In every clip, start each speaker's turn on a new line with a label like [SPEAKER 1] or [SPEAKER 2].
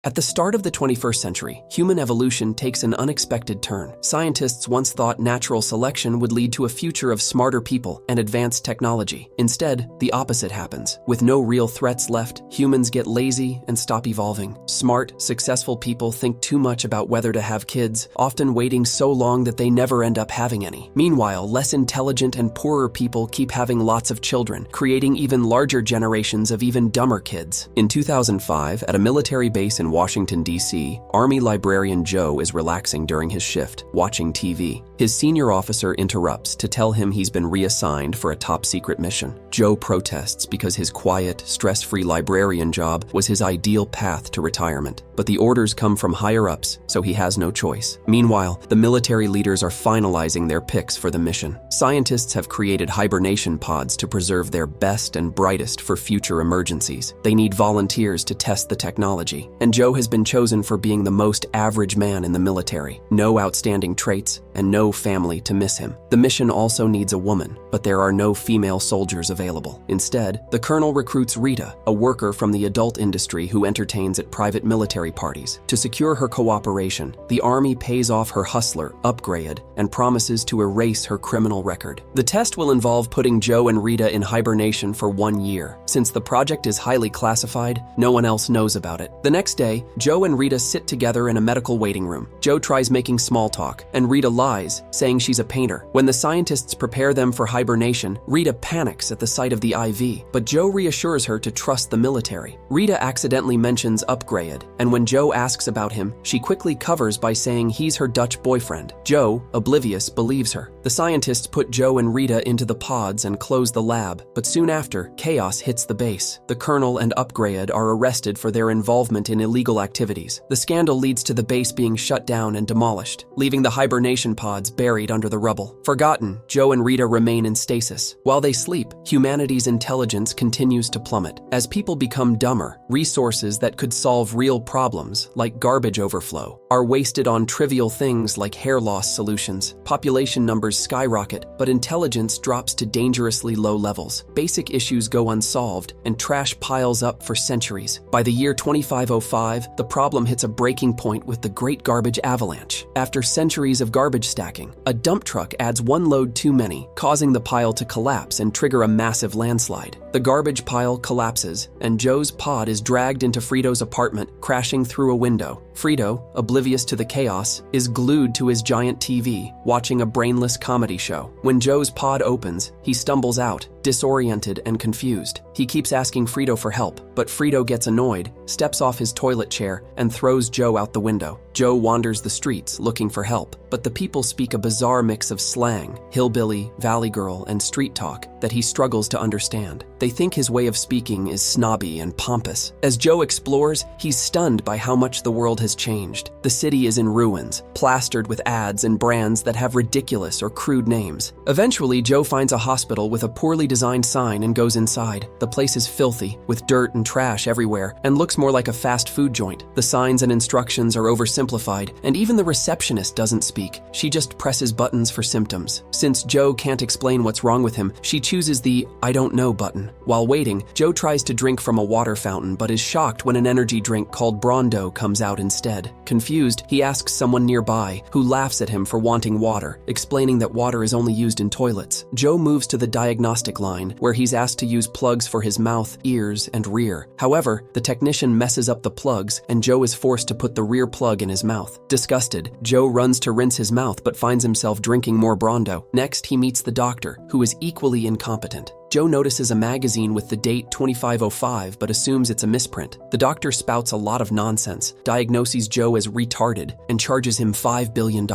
[SPEAKER 1] At the start of the 21st century, human evolution takes an unexpected turn. Scientists once thought natural selection would lead to a future of smarter people and advanced technology. Instead, the opposite happens. With no real threats left, humans get lazy and stop evolving. Smart, successful people think too much about whether to have kids, often waiting so long that they never end up having any. Meanwhile, less intelligent and poorer people keep having lots of children, creating even larger generations of even dumber kids. In 2005, at a military base in Washington, D.C., Army librarian Joe is relaxing during his shift, watching TV. His senior officer interrupts to tell him he's been reassigned for a top-secret mission. Joe protests because his quiet, stress-free librarian job was his ideal path to retirement. But the orders come from higher-ups, so he has no choice. Meanwhile, the military leaders are finalizing their picks for the mission. Scientists have created hibernation pods to preserve their best and brightest for future emergencies. They need volunteers to test the technology, and Joe has been chosen for being the most average man in the military. No outstanding traits, and no family to miss him. The mission also needs a woman, but there are no female soldiers available. Instead, the colonel recruits Rita, a worker from the adult industry who entertains at private military parties. To secure her cooperation, the Army pays off her hustler, Upgrade, and promises to erase her criminal record. The test will involve putting Joe and Rita in hibernation for 1 year. Since the project is highly classified, no one else knows about it. The next day, Joe and Rita sit together in a medical waiting room. Joe tries making small talk, and Rita lies, saying she's a painter. When the scientists prepare them for hibernation, Rita panics at the sight of the IV, but Joe reassures her to trust the military. Rita accidentally mentions Upgrade, and when Joe asks about him, she quickly covers by saying he's her Dutch boyfriend. Joe, oblivious, believes her. The scientists put Joe and Rita into the pods and close the lab, but soon after, chaos hits the base. The colonel and Upgrade are arrested for their involvement in illegal activities. The scandal leads to the base being shut down and demolished, leaving the hibernation pods buried under the rubble. Forgotten, Joe and Rita remain in stasis. While they sleep, humanity's intelligence continues to plummet. As people become dumber, resources that could solve real problems, like garbage overflow, are wasted on trivial things like hair loss solutions. Population numbers skyrocket, but intelligence drops to dangerously low levels. Basic issues go unsolved, and trash piles up for centuries. By the year 2505, the problem hits a breaking point with the Great Garbage Avalanche. After centuries of garbage stacking, a dump truck adds one load too many, causing the pile to collapse and trigger a massive landslide. The garbage pile collapses, and Joe's pod is dragged into Frito's apartment, crashing through a window. Frito, oblivious to the chaos, is glued to his giant TV, watching a brainless comedy show. When Joe's pod opens, he stumbles out, disoriented and confused. He keeps asking Frito for help, but Frito gets annoyed, steps off his toilet chair, and throws Joe out the window. Joe wanders the streets looking for help, but the people speak a bizarre mix of slang, hillbilly, valley girl, and street talk that he struggles to understand. They think his way of speaking is snobby and pompous. As Joe explores, he's stunned by how much the world has changed. The city is in ruins, plastered with ads and brands that have ridiculous or crude names. Eventually, Joe finds a hospital with a poorly designed sign and goes inside. The place is filthy, with dirt and trash everywhere, and looks more like a fast food joint. The signs and instructions are oversimplified, and even the receptionist doesn't speak. She just presses buttons for symptoms. Since Joe can't explain what's wrong with him, she chooses the "I don't know" button. While waiting, Joe tries to drink from a water fountain but is shocked when an energy drink called Brondo comes out instead. Confused, he asks someone nearby, who laughs at him for wanting water, explaining that water is only used in toilets. Joe moves to the diagnostic line, where he's asked to use plugs for his mouth, ears, and rear. However, the technician messes up the plugs, and Joe is forced to put the rear plug in his mouth. Disgusted, Joe runs to rinse his mouth but finds himself drinking more Brondo. Next, he meets the doctor, who is equally incompetent. Joe notices a magazine with the date 2505 but assumes it's a misprint. The doctor spouts a lot of nonsense, diagnoses Joe as retarded, and charges him $5 billion.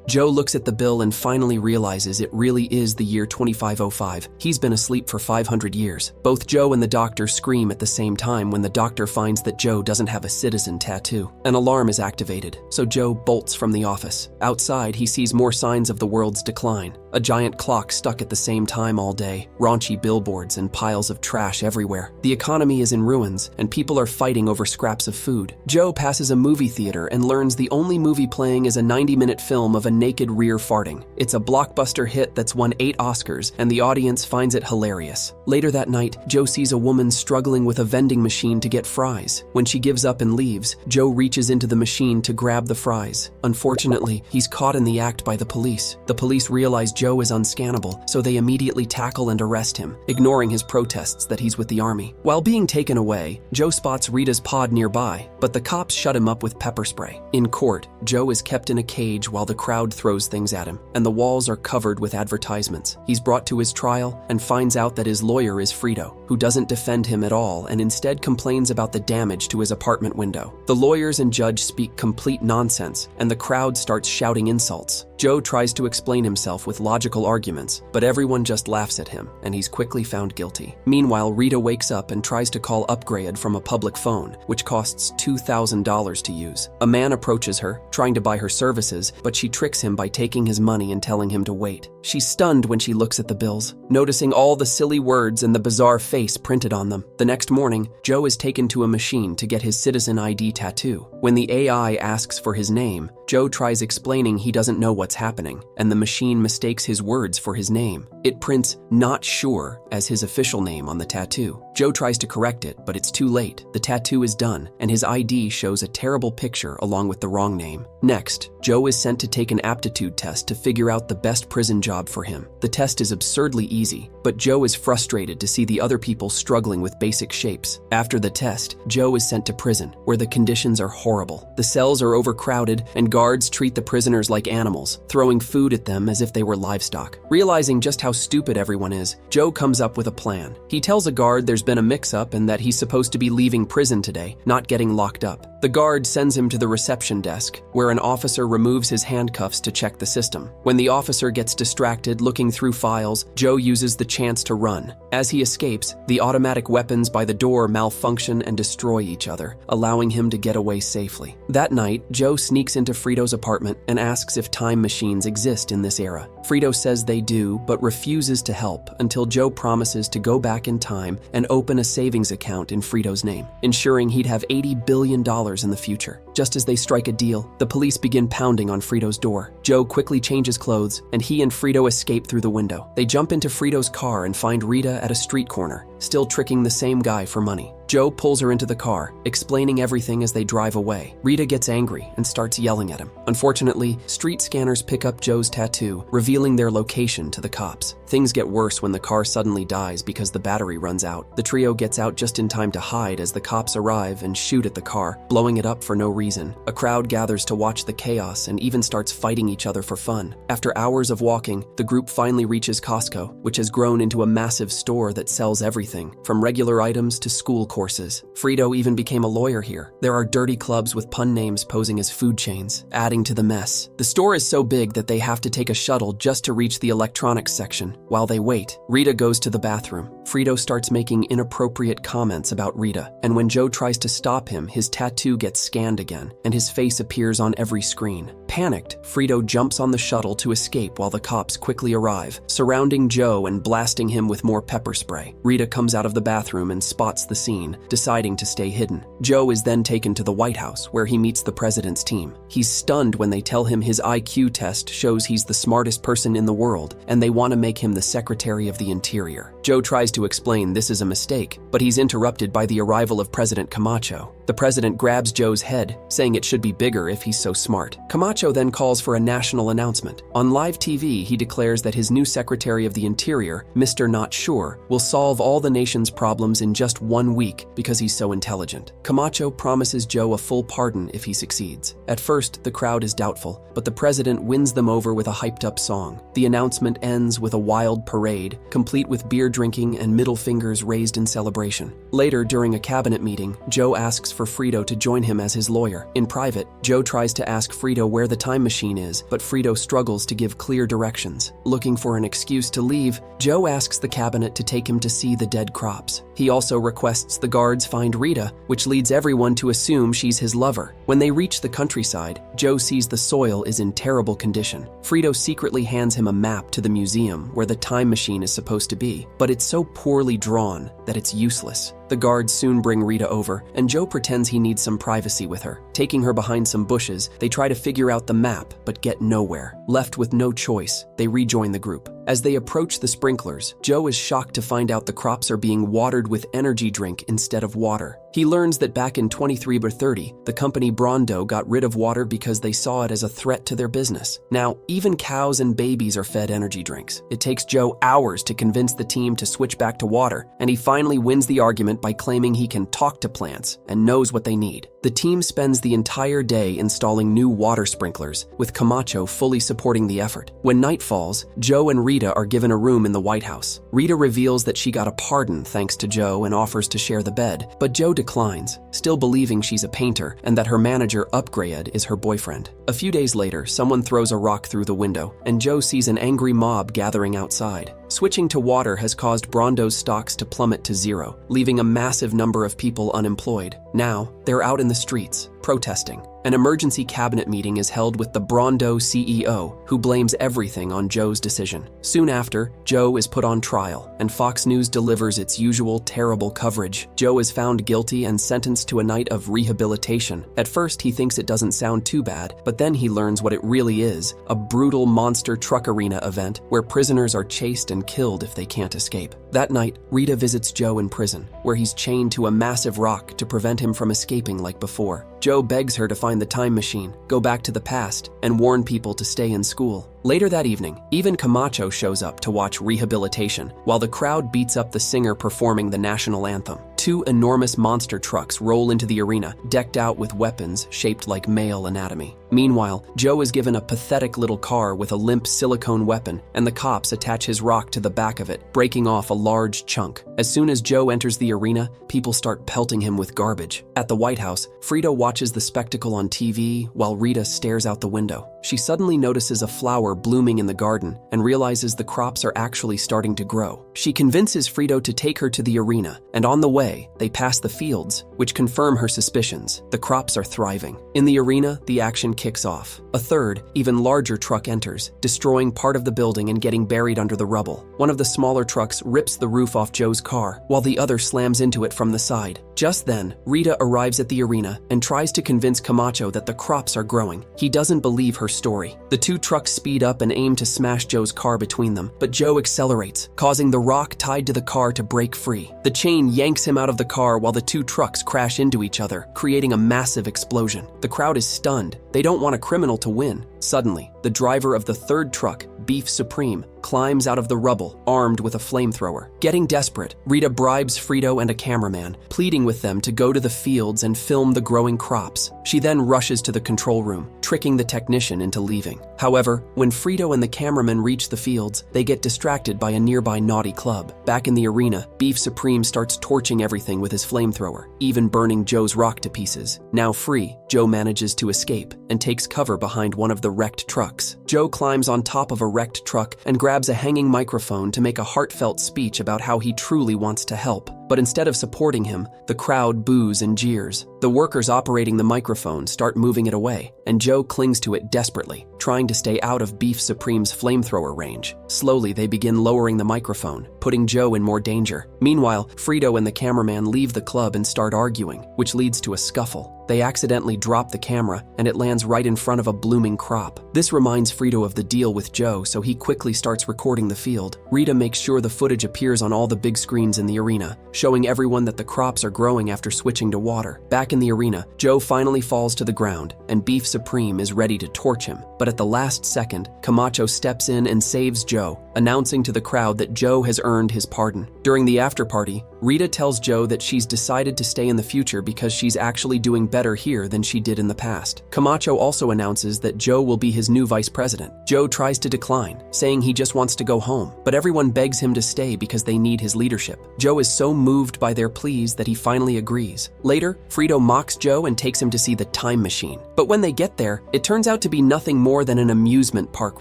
[SPEAKER 1] Joe looks at the bill and finally realizes it really is the year 2505. He's been asleep for 500 years. Both Joe and the doctor scream at the same time when the doctor finds that Joe doesn't have a citizen tattoo. An alarm is activated, so Joe bolts from the office. Outside, he sees more signs of the world's decline. A giant clock stuck at the same time all day, raunchy billboards and piles of trash everywhere. The economy is in ruins, and people are fighting over scraps of food. Joe passes a movie theater and learns the only movie playing is a 90-minute film of a naked rear farting. It's a blockbuster hit that's won 8 Oscars, and the audience finds it hilarious. Later that night, Joe sees a woman struggling with a vending machine to get fries. When she gives up and leaves, Joe reaches into the machine to grab the fries. Unfortunately, he's caught in the act by the police. The police realize Joe is unscannable, so they immediately tackle and arrest him, ignoring his protests that he's with the army. While being taken away, Joe spots Rita's pod nearby, but the cops shut him up with pepper spray. In court, Joe is kept in a cage while the crowd throws things at him, and the walls are covered with advertisements. He's brought to his trial and finds out that his lawyer is Frito, who doesn't defend him at all and instead complains about the damage to his apartment window. The lawyers and judge speak complete nonsense, and the crowd starts shouting insults. Joe tries to explain himself with logical arguments, but everyone just laughs at him, and he's quickly found guilty. Meanwhile, Rita wakes up and tries to call Upgrade from a public phone, which costs $2,000 to use. A man approaches her, trying to buy her services, but she tricks him by taking his money and telling him to wait. She's stunned when she looks at the bills, noticing all the silly words and the bizarre face printed on them. The next morning, Joe is taken to a machine to get his citizen ID tattoo. When the AI asks for his name, Joe tries explaining he doesn't know what's happening, and the machine mistakes his words for his name. It prints "not sure" as his official name on the tattoo. Joe tries to correct it, but it's too late. The tattoo is done, and his ID shows a terrible picture along with the wrong name. Next, Joe is sent to take an aptitude test to figure out the best prison job for him. The test is absurdly easy, but Joe is frustrated to see the other people struggling with basic shapes. After the test, Joe is sent to prison, where the conditions are horrible. The cells are overcrowded, and guards treat the prisoners like animals, throwing food at them as if they were livestock. Realizing just how stupid everyone is, Joe comes up with a plan. He tells a guard there's been a mix-up and that he's supposed to be leaving prison today, not getting locked up. The guard sends him to the reception desk, where an officer removes his handcuffs to check the system. When the officer gets distracted looking through files, Joe uses the chance to run. As he escapes, the automatic weapons by the door malfunction and destroy each other, allowing him to get away safely. That night, Joe sneaks into Frito's apartment and asks if time machines exist in this era. Frito says they do, but refuses to help until Joe promises to go back in time and open a savings account in Frito's name, ensuring he'd have $80 billion in the future. Just as they strike a deal, the police begin pounding on Frito's door. Joe quickly changes clothes, and he and Frito escape through the window. They jump into Frito's car and find Rita at a street corner, still tricking the same guy for money. Joe pulls her into the car, explaining everything as they drive away. Rita gets angry and starts yelling at him. Unfortunately, street scanners pick up Joe's tattoo, revealing their location to the cops. Things get worse when the car suddenly dies because the battery runs out. The trio gets out just in time to hide as the cops arrive and shoot at the car, blowing it up for no reason. A crowd gathers to watch the chaos and even starts fighting each other for fun. After hours of walking, the group finally reaches Costco, which has grown into a massive store that sells everything, from regular items to school courses. Frito even became a lawyer here. There are dirty clubs with pun names posing as food chains, adding to the mess. The store is so big that they have to take a shuttle just to reach the electronics section. While they wait, Rita goes to the bathroom. Frito starts making inappropriate comments about Rita, and when Joe tries to stop him, his tattoo gets scanned again, and his face appears on every screen. Panicked, Frito jumps on the shuttle to escape while the cops quickly arrive, surrounding Joe and blasting him with more pepper spray. Rita comes out of the bathroom and spots the scene, deciding to stay hidden. Joe is then taken to the White House, where he meets the president's team. He's stunned when they tell him his IQ test shows he's the smartest person in the world, and they want to make him the Secretary of the Interior. Joe tries to explain this is a mistake, but he's interrupted by the arrival of President Camacho. The president grabs Joe's head, saying it should be bigger if he's so smart. Camacho then calls for a national announcement. On live TV, he declares that his new Secretary of the Interior, Mr. Not Sure, will solve all the nation's problems in just 1 week because he's so intelligent. Camacho promises Joe a full pardon if he succeeds. At first, the crowd is doubtful, but the president wins them over with a hyped-up song. The announcement ends with a wild parade, complete with beer drinking and middle fingers raised in celebration. Later, during a cabinet meeting, Joe asks for Frito to join him as his lawyer. In private, Joe tries to ask Frito where the time machine is, but Frito struggles to give clear directions. Looking for an excuse to leave, Joe asks the cabinet to take him to see the dead crops. He also requests the guards find Rita, which leads everyone to assume she's his lover. When they reach the countryside, Joe sees the soil is in terrible condition. Frito secretly hands him a map to the museum where the time machine is supposed to be. but it's so poorly drawn that it's useless. The guards soon bring Rita over, and Joe pretends he needs some privacy with her. Taking her behind some bushes, they try to figure out the map, but get nowhere. Left with no choice, they rejoin the group. As they approach the sprinklers, Joe is shocked to find out the crops are being watered with energy drink instead of water. He learns that back in 23 or 30, the company Brondo got rid of water because they saw it as a threat to their business. Now, even cows and babies are fed energy drinks. It takes Joe hours to convince the team to switch back to water, and he finally wins the argument by claiming he can talk to plants and knows what they need. The team spends the entire day installing new water sprinklers, with Camacho fully supporting the effort. When night falls, Joe and Rita are given a room in the White House. Rita reveals that she got a pardon thanks to Joe and offers to share the bed, but Joe declines, still believing she's a painter and that her manager Upgrade is her boyfriend. A few days later, someone throws a rock through the window, and Joe sees an angry mob gathering outside. Switching to water has caused Brondo's stocks to plummet to zero, leaving a massive number of people unemployed. Now, they're out in the streets, protesting. An emergency cabinet meeting is held with the Brondo CEO, who blames everything on Joe's decision. Soon after, Joe is put on trial, and Fox News delivers its usual terrible coverage. Joe is found guilty and sentenced to a night of rehabilitation. At first, he thinks it doesn't sound too bad, but then he learns what it really is, a brutal monster truck arena event where prisoners are chased and killed if they can't escape. That night, Rita visits Joe in prison, where he's chained to a massive rock to prevent him from escaping like before. Joe begs her to find the time machine, go back to the past, and warn people to stay in school. Later that evening, even Camacho shows up to watch rehabilitation, while the crowd beats up the singer performing the national anthem. Two enormous monster trucks roll into the arena, decked out with weapons shaped like male anatomy. Meanwhile, Joe is given a pathetic little car with a limp silicone weapon, and the cops attach his rock to the back of it, breaking off a large chunk. As soon as Joe enters the arena, people start pelting him with garbage. At the White House, Frida watches the spectacle on TV while Rita stares out the window. She suddenly notices a flower blooming in the garden and realizes the crops are actually starting to grow. She convinces Frito to take her to the arena, and on the way, they pass the fields, which confirm her suspicions. The crops are thriving. In the arena, the action kicks off. A third, even larger truck enters, destroying part of the building and getting buried under the rubble. One of the smaller trucks rips the roof off Joe's car, while the other slams into it from the side. Just then, Rita arrives at the arena and tries to convince Camacho that the crops are growing. He doesn't believe her story. The two trucks speed up and aim to smash Joe's car between them, but Joe accelerates, causing the rock tied to the car to break free. The chain yanks him out of the car while the two trucks crash into each other, creating a massive explosion. The crowd is stunned. They don't want a criminal to win. Suddenly, the driver of the third truck, Beef Supreme, climbs out of the rubble, armed with a flamethrower. Getting desperate, Rita bribes Frito and a cameraman, pleading with them to go to the fields and film the growing crops. She then rushes to the control room, tricking the technician into leaving. However, when Frito and the cameraman reach the fields, they get distracted by a nearby naughty club. Back in the arena, Beef Supreme starts torching everything with his flamethrower, even burning Joe's rock to pieces. Now free, Joe manages to escape and takes cover behind one of the wrecked trucks. Joe climbs on top of a wrecked truck and grabs a hanging microphone to make a heartfelt speech about how he truly wants to help. But instead of supporting him, the crowd boos and jeers. The workers operating the microphone start moving it away, and Joe clings to it desperately, trying to stay out of Beef Supreme's flamethrower range. Slowly, they begin lowering the microphone, putting Joe in more danger. Meanwhile, Frito and the cameraman leave the club and start arguing, which leads to a scuffle. They accidentally drop the camera, and it lands right in front of a blooming crop. This reminds Frito of the deal with Joe, so he quickly starts recording the field. Rita makes sure the footage appears on all the big screens in the arena, showing everyone that the crops are growing after switching to water. Back in the arena, Joe finally falls to the ground, and Beef Supreme is ready to torch him. But at the last second, Camacho steps in and saves Joe, announcing to the crowd that Joe has earned his pardon. During the after-party, Rita tells Joe that she's decided to stay in the future because she's actually doing better here than she did in the past. Camacho also announces that Joe will be his new vice president. Joe tries to decline, saying he just wants to go home, but everyone begs him to stay because they need his leadership. Joe is so moved by their pleas that he finally agrees. Later, Frito mocks Joe and takes him to see the time machine. But when they get there, it turns out to be nothing more than an amusement park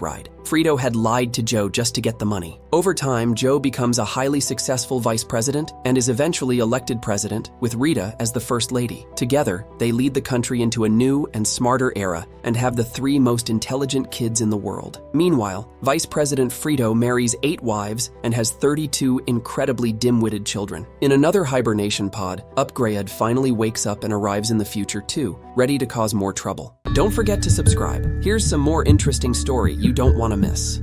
[SPEAKER 1] ride. Frito had lied to Joe just to get the money. Over time, Joe becomes a highly successful vice president and is eventually elected president, with Rita as the first lady. Together, they lead the country into a new and smarter era and have the 3 most intelligent kids in the world. Meanwhile, Vice President Frito marries 8 wives and has 32 incredibly dim-witted children. In another hibernation pod, Upgrade finally wakes up and arrives in the future too, ready to cause more trouble. Don't forget to subscribe. Here's some more interesting story you don't want to miss.